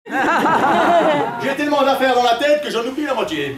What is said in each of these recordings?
J'ai tellement d'affaires dans la tête que j'en oublie la moitié.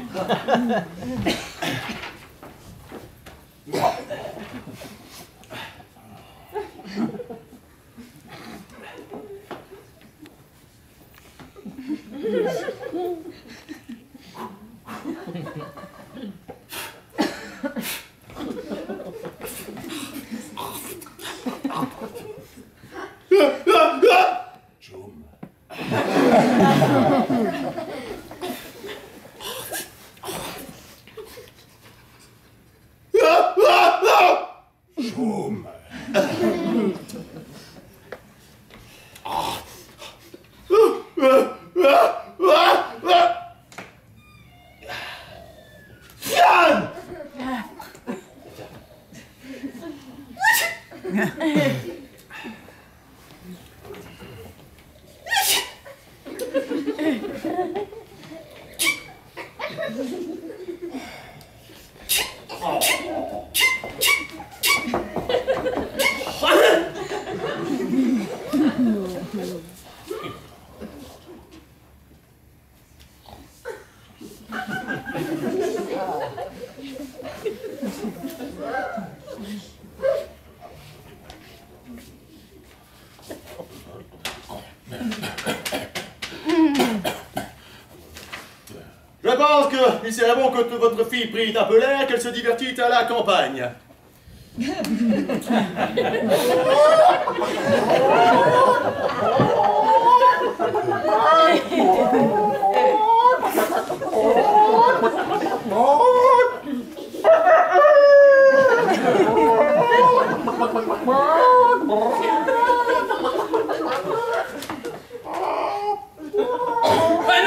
Je pense qu'il serait bon que votre fille prie un peu l'air, qu'elle se divertisse à la campagne.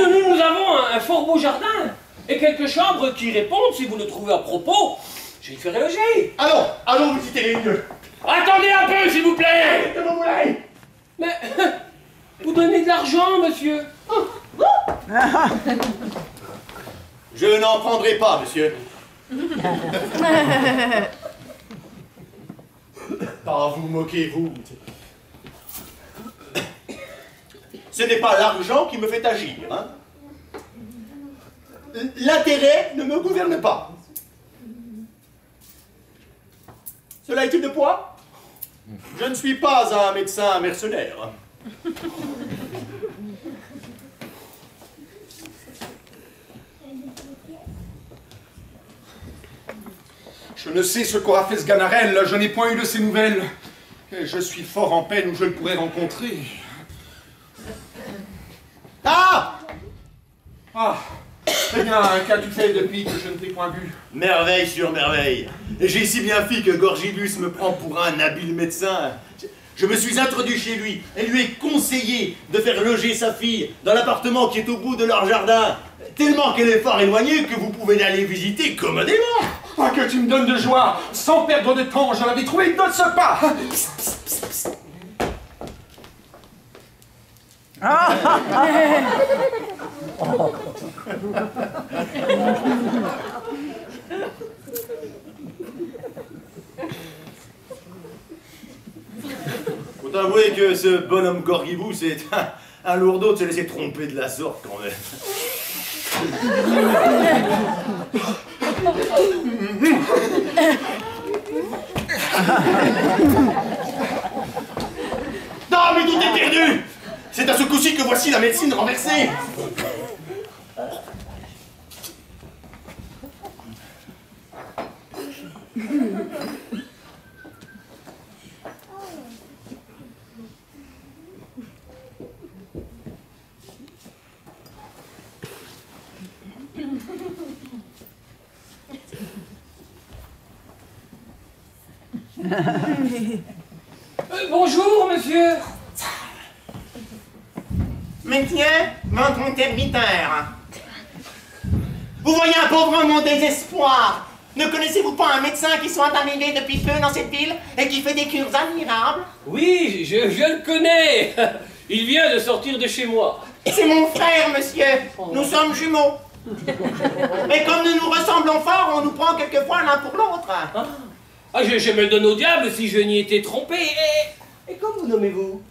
Nous avons un fort beau jardin et quelques chambres qui répondent si vous le trouvez à propos. Je y ferai loger. Allons visiter les lieux. Attendez un peu, s'il vous plaît. Que vous voulez? Mais vous donnez de l'argent, monsieur. Je n'en prendrai pas, monsieur. Ah, vous moquez-vous. Ce n'est pas l'argent qui me fait agir, hein. L'intérêt ne me gouverne pas. Cela est-il de poids? Je ne suis pas un médecin mercenaire. Je ne sais ce qu'aura fait ce Ganarelle, je n'ai point eu de ses nouvelles. Et je suis fort en peine où je le pourrais rencontrer. Ah! Très bien, qu'as-tu fait depuis que je ne t'ai point vu? Merveille sur merveille. Et j'ai si bien fait que Gorgibus me prend pour un habile médecin. Je me suis introduit chez lui et lui ai conseillé de faire loger sa fille dans l'appartement qui est au bout de leur jardin, tellement qu'elle est fort éloignée que vous pouvez l'aller visiter commodément. Ah, que tu me donnes de joie! Sans perdre de temps, je l'avais trouvé de ce pas! Faut avouer que ce bonhomme Gorgibus c'est un lourdeau de se laisser tromper de la sorte quand même. Non, mais tout est perdu! C'est à ce coup-ci que voici la médecine renversée! Bonjour, monsieur. Maintenant, votre serviteur. Vous voyez un pauvre homme au désespoir. Ne connaissez-vous pas un médecin qui soit arrivé depuis peu dans cette ville et qui fait des cures admirables? Oui, je le connais. Il vient de sortir de chez moi. C'est mon frère, monsieur. Nous sommes jumeaux. Mais comme nous nous ressemblons fort, on nous prend quelquefois l'un pour l'autre. Je me le donne au diable si je n'y étais trompé. Et comment vous nommez-vous?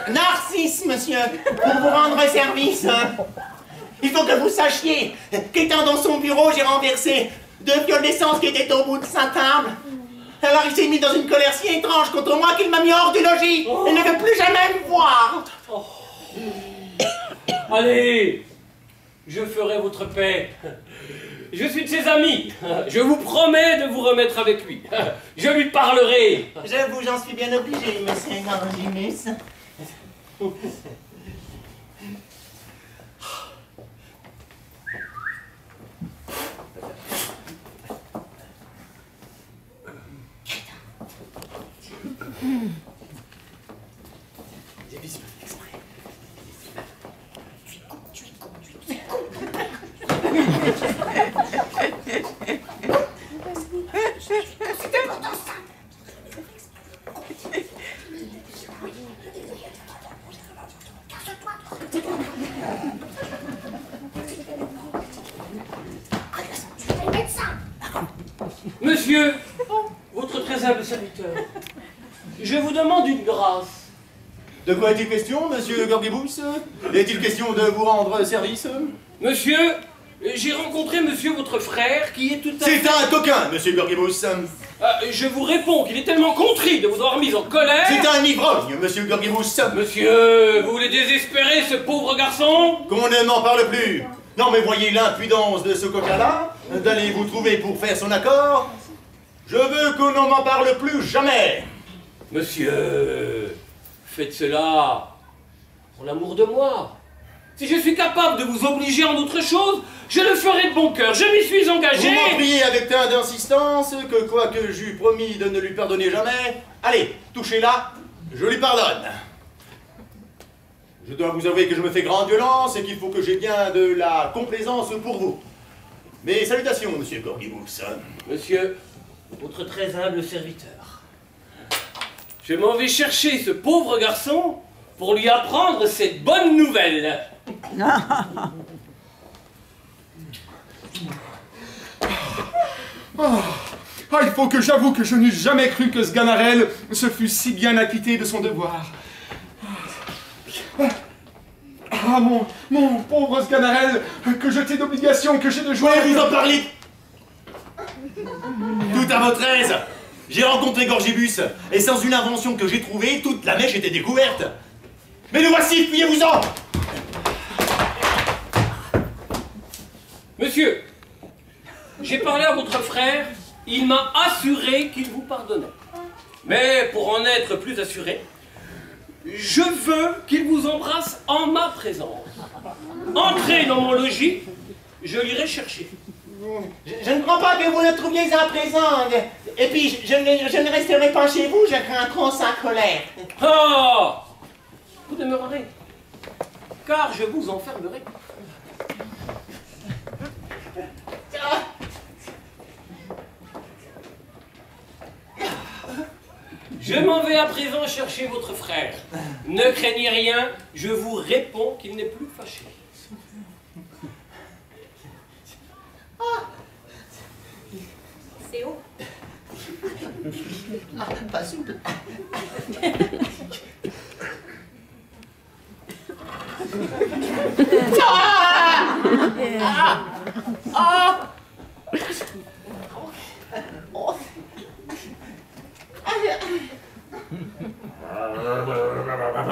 Narcisse, monsieur, pour vous rendre service. Il faut que vous sachiez qu'étant dans son bureau, j'ai renversé 2 fioles d'essence qui étaient au bout de sa table. Alors il s'est mis dans une colère si étrange contre moi qu'il m'a mis hors du logis. Il ne veut plus jamais me voir. Oh. Allez, je ferai votre paix. Je suis de ses amis. Je vous promets de vous remettre avec lui. Je lui parlerai. J'avoue, j'en suis bien obligé, monsieur Gorgimus. Monsieur, votre très humble serviteur, je vous demande une grâce. De quoi est-il question, monsieur Gorgibus? Est-il question de vous rendre service? Monsieur, j'ai rencontré monsieur votre frère qui est tout à fait... C'est un coquin, monsieur Gorgibus. Je vous réponds qu'il est tellement contrit de vous avoir mis en colère... C'est un ivrogne, monsieur Gorgibus. Monsieur, vous voulez désespérer ce pauvre garçon? Qu'on ne m'en parle plus. Non mais voyez l'impudence de ce coquin-là, d'aller vous trouver pour faire son accord. Je veux qu'on ne m'en parle plus jamais. Monsieur, faites cela pour l'amour de moi. Si je suis capable de vous obliger en autre chose, je le ferai de bon cœur. Je m'y suis engagé. Vous m'en priez avec tant d'insistance que quoique j'eus promis de ne lui pardonner jamais, allez, touchez-la, je lui pardonne. Je dois vous avouer que je me fais grande violence et qu'il faut que j'aie bien de la complaisance pour vous. Mes salutations, monsieur Gorgibus. Monsieur, votre très humble serviteur. Je m'en vais chercher ce pauvre garçon pour lui apprendre cette bonne nouvelle. Il faut que j'avoue que je n'eus jamais cru que Sganarelle se fût si bien acquitté de son devoir. Mon pauvre Sganarelle, que je t'ai d'obligation, que j'ai de joie. Ouais, vous en parlez. Tout à votre aise. J'ai rencontré Gorgibus, et sans une invention que j'ai trouvée, toute la mèche était découverte. Mais le voici, fuyez-vous-en. Monsieur, j'ai parlé à votre frère, il m'a assuré qu'il vous pardonnait. Mais pour en être plus assuré, je veux qu'il vous embrasse en ma présence. Entrez dans mon logis, je l'irai chercher. Je ne crois pas que vous le trouviez à présent. Et puis, je ne resterai pas chez vous, je crains trop sa colère. Oh! Vous demeurerez, car je vous enfermerai. Je m'en vais à présent chercher votre frère. Ne craignez rien, je vous réponds qu'il n'est plus fâché. C'est haut. Pas souple.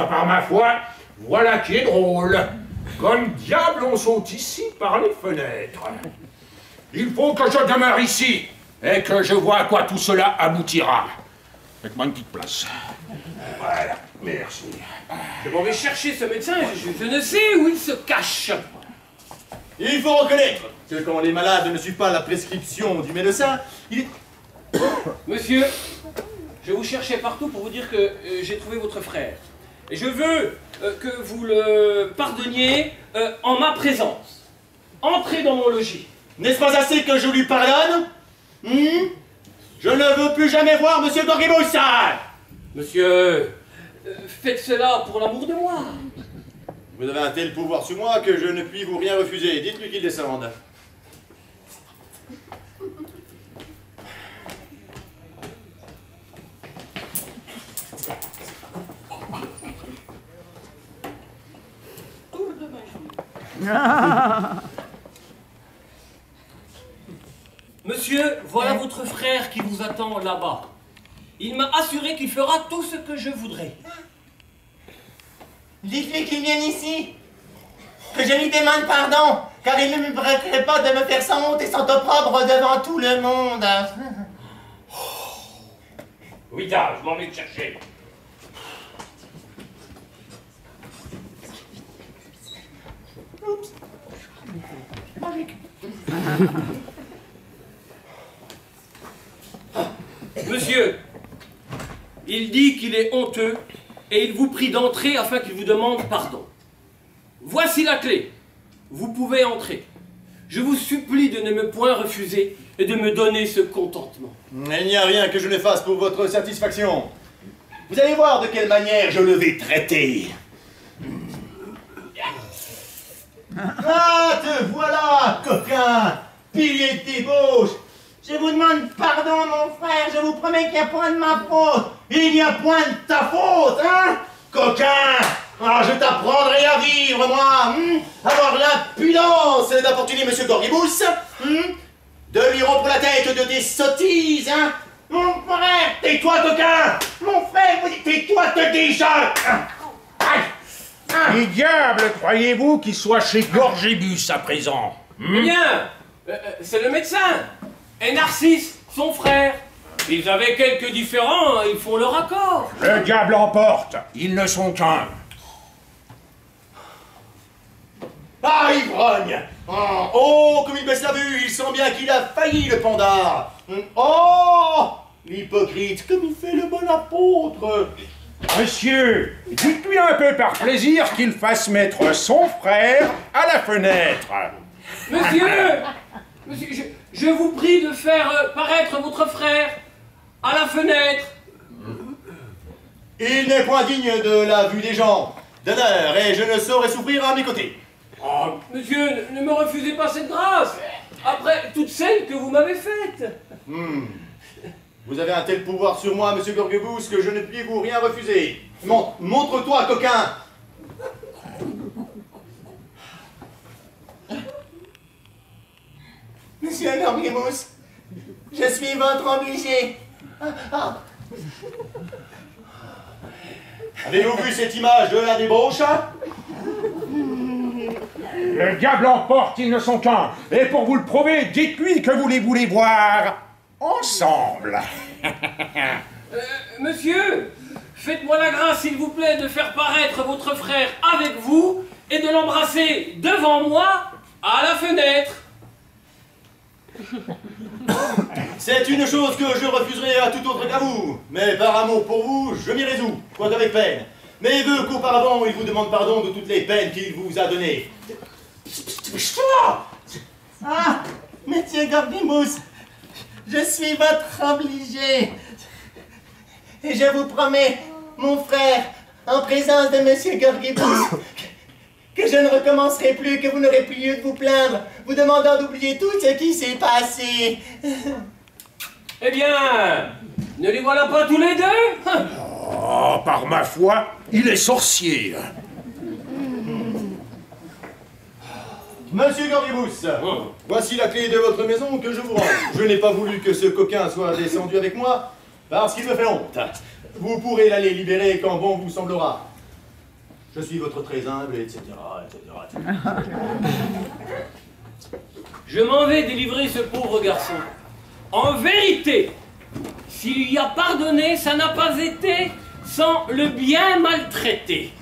Par ma foi, voilà qui est drôle. Comme diable on saute ici par les fenêtres. Il faut que je demeure ici et que je vois à quoi tout cela aboutira. Faites-moi une petite place. Voilà, merci. Je m'en vais chercher ce médecin, je ne sais où il se cache. Il faut reconnaître que quand les malades ne suivent pas la prescription du médecin, il est... Monsieur, je vous cherchais partout pour vous dire que j'ai trouvé votre frère. Et je veux que vous le pardonniez en ma présence. Entrez dans mon logis. N'est-ce pas assez que je lui pardonne? Je ne veux plus jamais voir monsieur Gorgibus. Monsieur, faites cela pour l'amour de moi. Vous avez un tel pouvoir sur moi que je ne puis vous rien refuser. Dites-lui qu'il descende. Monsieur, voilà votre frère qui vous attend là-bas. Il m'a assuré qu'il fera tout ce que je voudrais. Dites-lui qu'il vienne ici. Que je lui demande pardon, car il ne me brûlerait pas de me faire sans honte et sans opprobre devant tout le monde. Oui, là, je m'en vais te chercher. Monsieur, il dit qu'il est honteux et il vous prie d'entrer afin qu'il vous demande pardon. Voici la clé. Vous pouvez entrer. Je vous supplie de ne me point refuser et de me donner ce contentement. Il n'y a rien que je ne fasse pour votre satisfaction. Vous allez voir de quelle manière je le vais traiter. Ah, te voilà, coquin, pilier de débauche. Je vous demande pardon, mon frère, je vous promets qu'il n'y a point de ma faute. Il n'y a point de ta faute, hein, coquin. Ah, je t'apprendrai à vivre, moi. Avoir l'impudence d'importuner Monsieur Gorgibus. De lui rompre la tête de des sottises, hein. Mon frère, Tais-toi, coquin. mon frère, vous dites... Tais-toi, te dis-je. Qui diable croyez-vous qu'il soit chez Gorgibus à présent? Eh bien, c'est le médecin. Et Narcisse, son frère. Ils avaient quelques différends, ils font leur accord. Le diable emporte, ils ne sont qu'un. Ah, ivrogne. Oh, comme il baisse la vue, il sent bien qu'il a failli, le pandard. Oh, l'hypocrite, comme il fait le bon apôtre. Monsieur, dites-lui un peu par plaisir qu'il fasse mettre son frère à la fenêtre. Monsieur, je vous prie de faire paraître votre frère à la fenêtre. Il n'est point digne de la vue des gens, d'honneur, et je ne saurais souffrir à mes côtés. Oh, monsieur, ne me refusez pas cette grâce, après toutes celles que vous m'avez faites. Vous avez un tel pouvoir sur moi, Monsieur Gorgibus, que je ne puis vous rien refuser. Montre-toi, coquin. Monsieur Gorgibus, je suis votre obligé. Avez-vous vu cette image de la débauche? Le diable emporte, ils ne sont qu'un. Et pour vous le prouver, dites-lui que vous les voulez voir ensemble. Monsieur, faites-moi la grâce, s'il vous plaît, de faire paraître votre frère avec vous et de l'embrasser devant moi à la fenêtre. C'est une chose que je refuserai à tout autre qu'à vous. Mais par amour pour vous, je m'y résous, quoique avec peine. Mais il veut qu'auparavant, il vous demande pardon de toutes les peines qu'il vous a données. Ah, Monsieur Gorgibus, je suis votre obligé. Et je vous promets, mon frère, en présence de Monsieur Gorgibus, que je ne recommencerai plus, que vous n'aurez plus lieu de vous plaindre, vous demandant d'oublier tout ce qui s'est passé. Eh bien, ne les voilà pas tous les deux? Oh, par ma foi, il est sorcier. Monsieur Gorgibus, voici la clé de votre maison que je vous rends. Je n'ai pas voulu que ce coquin soit descendu avec moi, parce qu'il me fait honte. Vous pourrez l'aller libérer quand bon vous semblera. Je suis votre très humble, etc., etc. Je m'en vais délivrer ce pauvre garçon. En vérité, s'il y a pardonné, ça n'a pas été sans le bien maltraiter.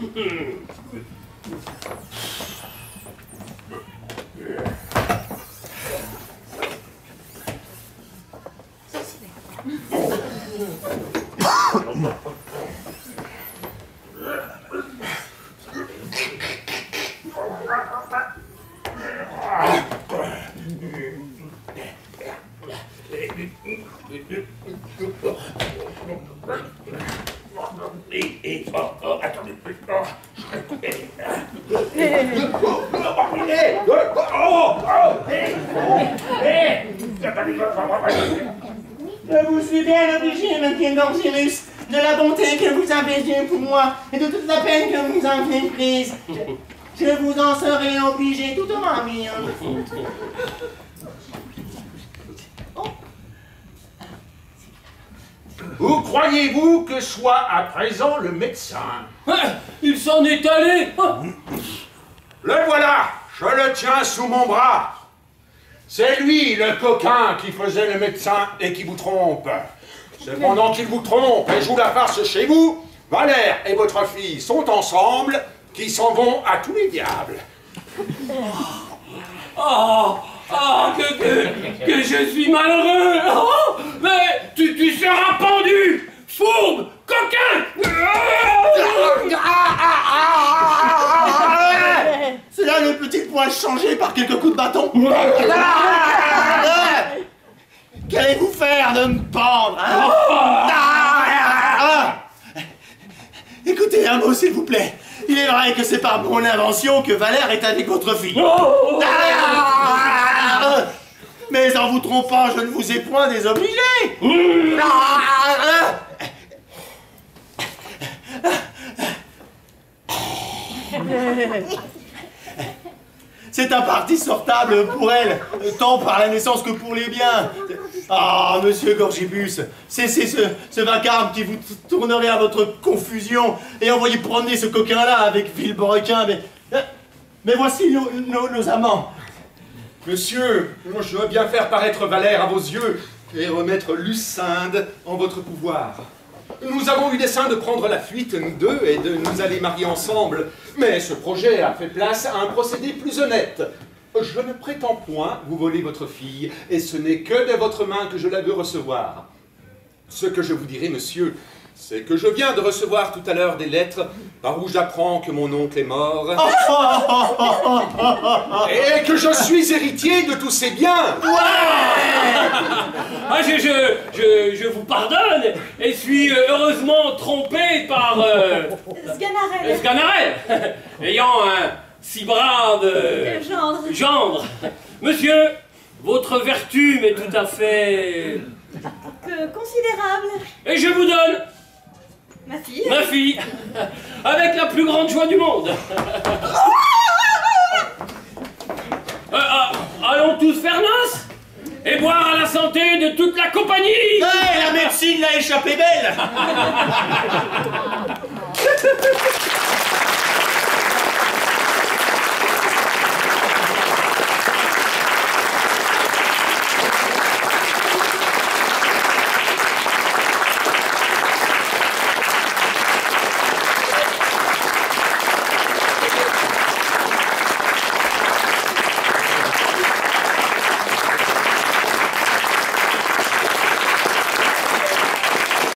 Je vous suis bien obligé, Monsieur Gorgibus, de la bonté que vous avez eue pour moi et de toute la peine que vous avez prise. Je vous en serai obligé toute ma vie. Où croyez-vous que soit à présent le médecin? Il s'en est allé. Le voilà, je le tiens sous mon bras. C'est lui, le coquin, qui faisait le médecin et qui vous trompe. C'est pendant qu'il vous trompe et joue la farce chez vous, Valère et votre fille sont ensemble, qui s'en vont à tous les diables. Que je suis malheureux. Oh, mais tu seras pendu, fourbe, coquin. C'est là le petit poil changé par quelques coups de bâton. Qu'allez-vous faire de me pendre, hein? Écoutez un mot, s'il vous plaît. Il est vrai que c'est par mon invention que Valère est avec votre fille. Mais en vous trompant, je ne vous ai point désobligé. C'est un parti sortable pour elle, tant par la naissance que pour les biens. Ah, monsieur Gorgibus, cessez ce vacarme qui vous tournerait à votre confusion et envoyez promener ce coquin-là avec Villebrequin. Mais voici nos amants. Monsieur, moi je veux bien faire paraître Valère à vos yeux et remettre Lucinde en votre pouvoir. Nous avons eu dessein de prendre la fuite, nous deux, et de nous aller marier ensemble. Mais ce projet a fait place à un procédé plus honnête. Je ne prétends point vous voler votre fille, et ce n'est que de votre main que je la veux recevoir. Ce que je vous dirai, monsieur, c'est que je viens de recevoir tout à l'heure des lettres par où j'apprends que mon oncle est mort. Et que je suis héritier de tous ses biens. Ah, je vous pardonne et suis heureusement trompé par Sganarelle, ayant un si brave gendre. Monsieur, votre vertu m'est tout à fait considérable. Et je vous donne Ma fille. ma fille, avec la plus grande joie du monde. Allons tous faire noce et boire à la santé de toute la compagnie. La médecine l'a échappé belle.